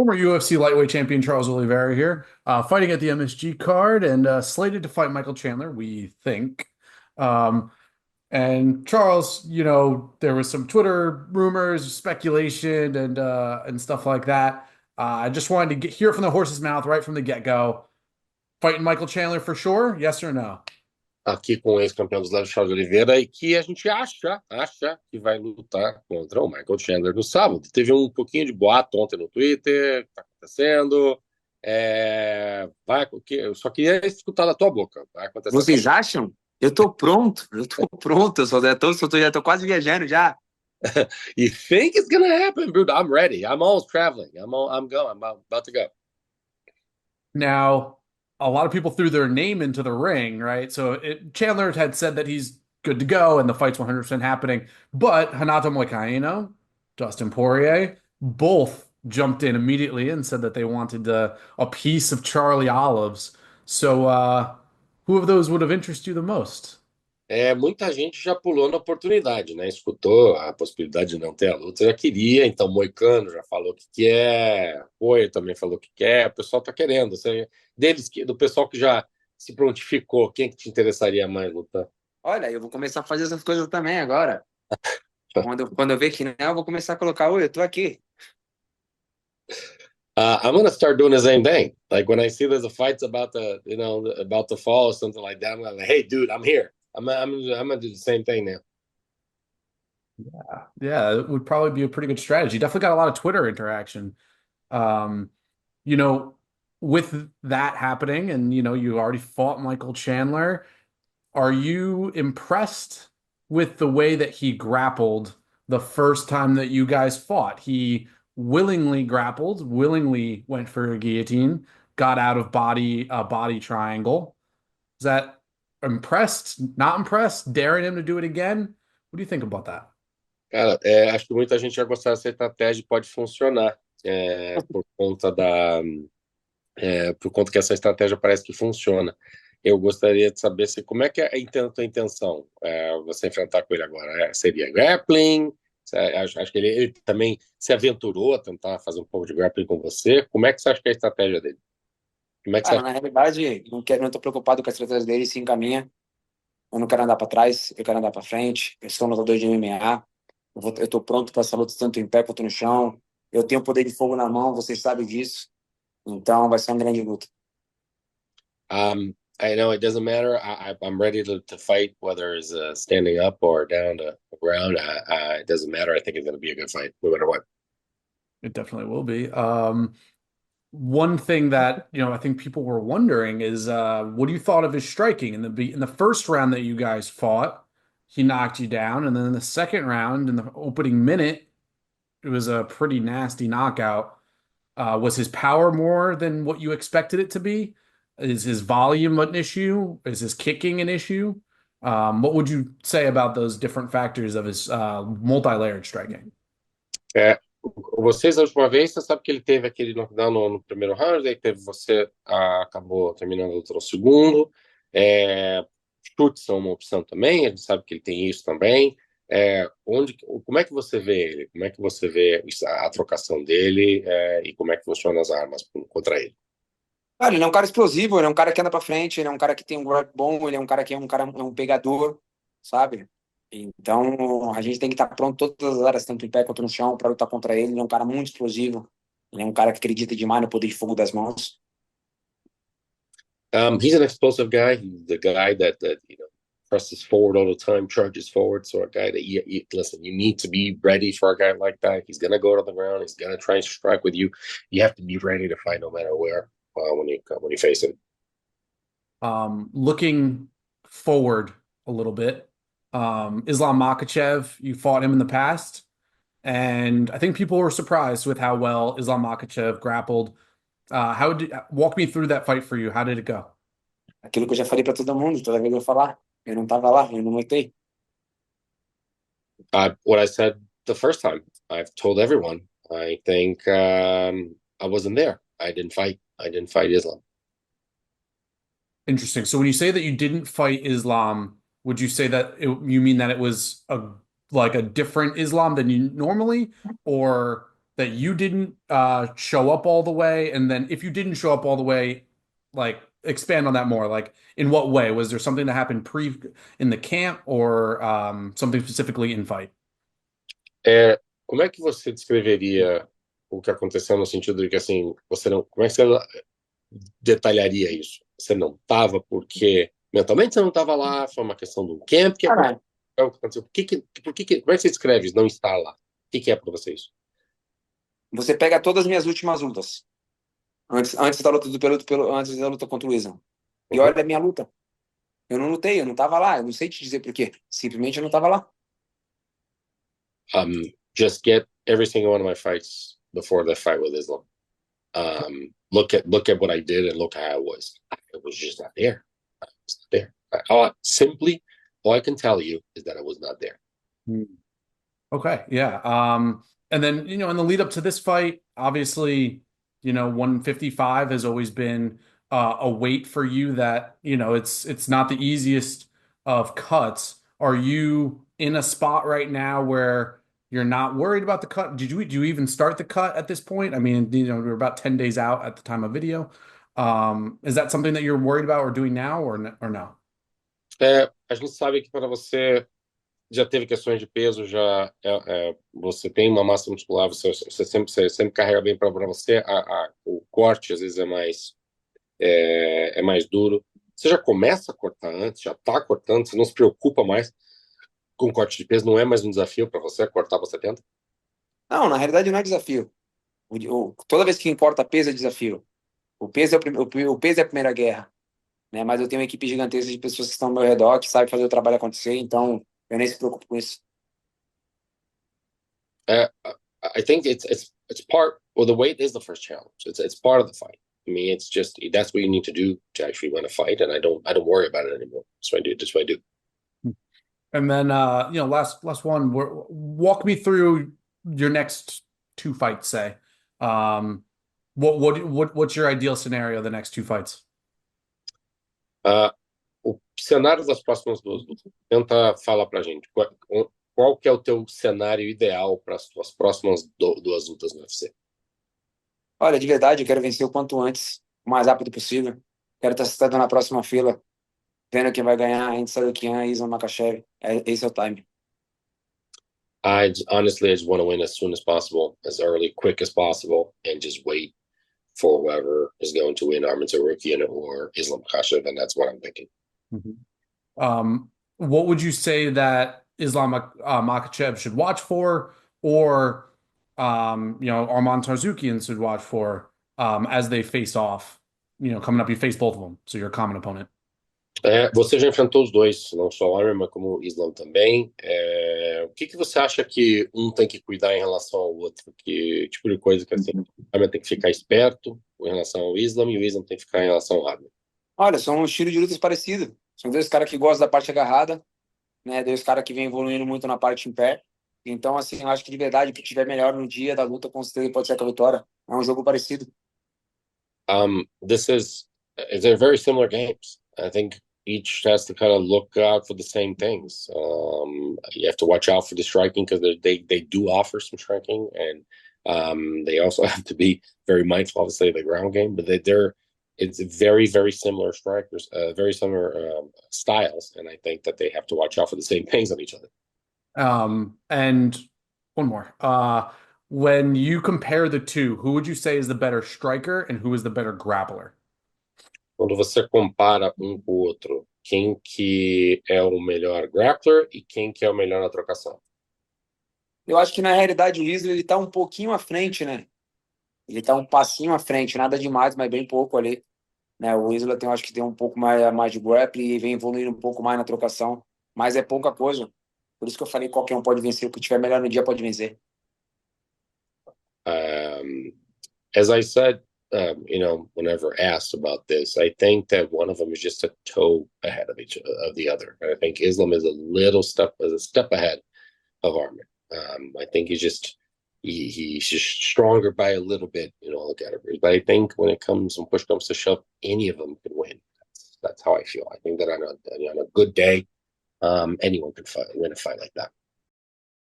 Former UFC lightweight champion Charles Oliveira here, fighting at the MSG card and slated to fight Michael Chandler, we think. Um, and Charles, there was some Twitter rumors, speculation, and stuff like that. I just wanted to hear it from the horse's mouth right from the get-go. Fighting Michael Chandler for sure? Yes or no? Aqui com o ex-campeão dos leves, Charles Oliveira, e que a gente acha que vai lutar contra o Michael Chandler no sábado. Teve um pouquinho de boato ontem no Twitter, tá acontecendo. Eu só queria escutar da tua boca. Vai acontecer essa. Vocês acham? Eu tô pronto, já tô quase viajando já. You think it's gonna happen, dude? I'm ready. I'm always traveling. I'm going. I'm about to go. Now, a lot of people threw their name into the ring, right? So Chandler had said that he's good to go and the fight's 100% happening. But Renato Moicano, Dustin Poirier, both jumped in immediately and said that they wanted a piece of Charlie Olives. So, who of those would have interested you the most? Muita gente já pulou na oportunidade, né? Escutou a possibilidade de não ter a luta, já queria, então Moicano já falou que quer, Poier também falou que quer, o pessoal tá querendo. Do pessoal que já se prontificou, quem que te interessaria mais lutar? Olha, eu vou começar a fazer essas coisas também agora. Quando eu ver que não, eu vou começar a colocar, oi, eu tô aqui. I'm gonna start doing the same thing. Like when I see there's a fight's about to fall or something like that, I'm like, hey, dude, I'm here. I'm gonna do the same thing now. Yeah, it would probably be a pretty good strategy. Definitely got a lot of Twitter interaction. Um, you know, with that happening, and you already fought Michael Chandler. Are you impressed with the way that he grappled the first time that you guys fought? He willingly grappled, willingly went for a guillotine, got out of body triangle. Is that impressed? Not impressed? Daring him to do it again? What do you think about that? Cara, acho que muita gente já gostar dessa estratégia e pode funcionar por conta por conta que essa estratégia parece que funciona. Eu gostaria de saber como é que é a tua intenção, você enfrentar com ele agora. Seria grappling? Acho que ele também se aventurou a tentar fazer um pouco de grappling com você. Como é que você acha que é a estratégia dele? Como é que você Cara, acha? na realidade, não tô preocupado com a estratégia dele, se encaminha. Eu não quero andar para trás, eu quero andar para frente. Eu sou um lutador de MMA. Eu tô pronto para essa luta, tanto em pé quanto no chão. Eu tenho poder de fogo na mão, vocês sabem disso. Então vai ser uma grande luta. I know it doesn't matter. I'm ready to fight, whether it's standing up or down to the ground. It doesn't matter. I think it's going to be a good fight, no matter what. It definitely will be. One thing that I think people were wondering is what do you thought of his striking in the first round that you guys fought? He knocked you down, and then in the second round, in the opening minute, it was a pretty nasty knockout. Was his power more than what you expected it to be? Is his volume an issue? Is his kicking an issue? What would you say about those different factors of his multi-layered striking? É, vocês, a última vez, você sabe que ele teve aquele knockdown no primeiro round, aí teve você, acabou terminando a luta no segundo. Chutes são uma opção também, a gente sabe que ele tem isso também. Como é que você vê ele? Como é que você vê a trocação dele, e como é que funcionam as armas contra ele? Cara, ele é um cara explosivo, ele é um cara que anda pra frente, ele é um cara que tem um grab bom, ele é um cara que é um pegador, sabe? Então, a gente tem que estar pronto todas as áreas, tanto em pé quanto no chão, para lutar contra ele. Ele é um cara muito explosivo, ele é um cara que acredita demais no poder de fogo das mãos. He's an explosive guy. He's the guy that presses forward all the time, charges forward. So a guy that listen, you need to be ready for a guy like that. He's gonna go to the ground. He's gonna try and strike with you. You have to be ready to fight no matter where when you face him. Looking forward a little bit, Islam Makhachev, you fought him in the past, and I think people were surprised with how well Islam Makhachev grappled. Walk me through that fight for you? How did it go? Aquilo que eu já falei para todo mundo, toda vez eu falar, eu não tava lá, eu não lutei. What I said the first time, I've told everyone. I think I wasn't there. I didn't fight. I didn't fight Islam. Interesting. So when you say that you didn't fight Islam, would you say that you mean that it was like a different Islam than you normally, or that you didn't show up all the way? And then if you didn't show up all the way, like expand on that more. Like in what way? Was there something that happened pre in the camp or something specifically in fight? Como é que você descreveria o que aconteceu no sentido de que, assim, você não... Como é que você detalharia isso? Você não estava porque mentalmente você não estava lá, foi uma questão do camp que Cara, aconteceu. Como é que você descreve não estar lá? O que é para você isso? você pega todas as minhas últimas lutas. Antes da luta antes da luta contra o Islam. E Uhum. olha a minha luta. Eu não lutei, eu não tava lá. Eu não sei te dizer por quê. Simplesmente eu não tava lá. Just get every single one of my fights before the fight with Islam. Look at what I did and look how I was. I was just not there. I was not there. All I can tell you is that I was not there. Hmm. Okay, yeah. And then, in the lead up to this fight, obviously, 155 has always been a weight for you that, it's not the easiest of cuts. Are you in a spot right now where you're not worried about the cut? Do you even start the cut at this point? I mean, we're about 10 days out at the time of video. Is that something that you're worried about or doing now or no? A gente sabe que para você já teve questões de peso, você tem uma massa muscular, você sempre carrega bem para você, o corte às vezes é mais duro. Você já começa a cortar antes, já está cortando, você não se preocupa mais com corte de peso, não é mais um desafio para você cortar para 70? Não, na realidade não é desafio. Toda vez que importa peso é desafio. O peso é o peso é a primeira guerra, né? Mas eu tenho uma equipe gigantesca de pessoas que estão ao meu redor, que sabem fazer o trabalho acontecer, então eu nem se preocupo com isso. Uh, I think it's part. Well, the weight is the first challenge. It's part of the fight. I mean, it's just that's what you need to do to actually win a fight, and I don't worry about it anymore. So I do. That's what I do. And then, last one. Walk me through your next two fights. Say, what's your ideal scenario? The next two fights. Uh, o cenário das próximas duas lutas. Tenta falar pra gente qual que é o teu cenário ideal para as tuas próximas duas lutas no UFC. Olha, de verdade, eu quero vencer o quanto antes, o mais rápido possível. Quero estar sentado na próxima fila, vendo quem vai ganhar. A gente sabe quem é Islam Makhachev. Esse é o time. I just want to win as soon as possible, as early, quick as possible, and just wait for whoever is going to win Arman Tsarukyan or Islam Makhachev, and that's what I'm thinking. What would you say that Islam Makhachev should watch for, or Arman Tarzukian should watch for as they face off? Coming up, you face both of them, so you're a common opponent. Você já enfrentou os dois, não só o Arman, mas como o Islam também. O que você acha que um tem que cuidar em relação ao outro? Que tipo de coisa que assim, o Arman tem que ficar esperto em relação ao Islam e o Islam tem que ficar em relação ao Arman? Olha, são um estilo de lutas parecido. São dois caras que gostam da parte agarrada, né? Dois caras que vêm evoluindo muito na parte em pé. Então, assim, eu acho que de verdade, o que tiver melhor no dia da luta, com certeza pode ser com a vitória. É um jogo parecido. They're very similar games. I think each has to kind of look out for the same things. You have to watch out for the striking because they do offer some striking, and they also have to be very mindful, obviously, of the ground game. But it's very, very similar strikers, very similar styles, and I think that they have to watch out for the same things on each other. And one more. When you compare the two, who would you say is the better striker and who is the better grappler? Quando você compara um com o outro, quem que é o melhor grappler e quem que é o melhor na trocação? Eu acho que na realidade o Isla ele tá um pouquinho à frente, né? Ele tá um passinho à frente, nada demais, mas bem pouco ali, né? O Isla tem, eu acho que tem um pouco mais de grappling e vem evoluindo um pouco mais na trocação, mas é pouca coisa. Por isso que eu falei que qualquer um pode vencer, o que tiver melhor no dia pode vencer. As I said, whenever asked about this, I think that one of them is just a toe ahead of the other. I think Islam is a step ahead of Arman. I think he's just stronger by a little bit, look at it. But I think when push comes to shove, any of them can win. That's how I feel. I think that on a good day, anyone can win a fight like that.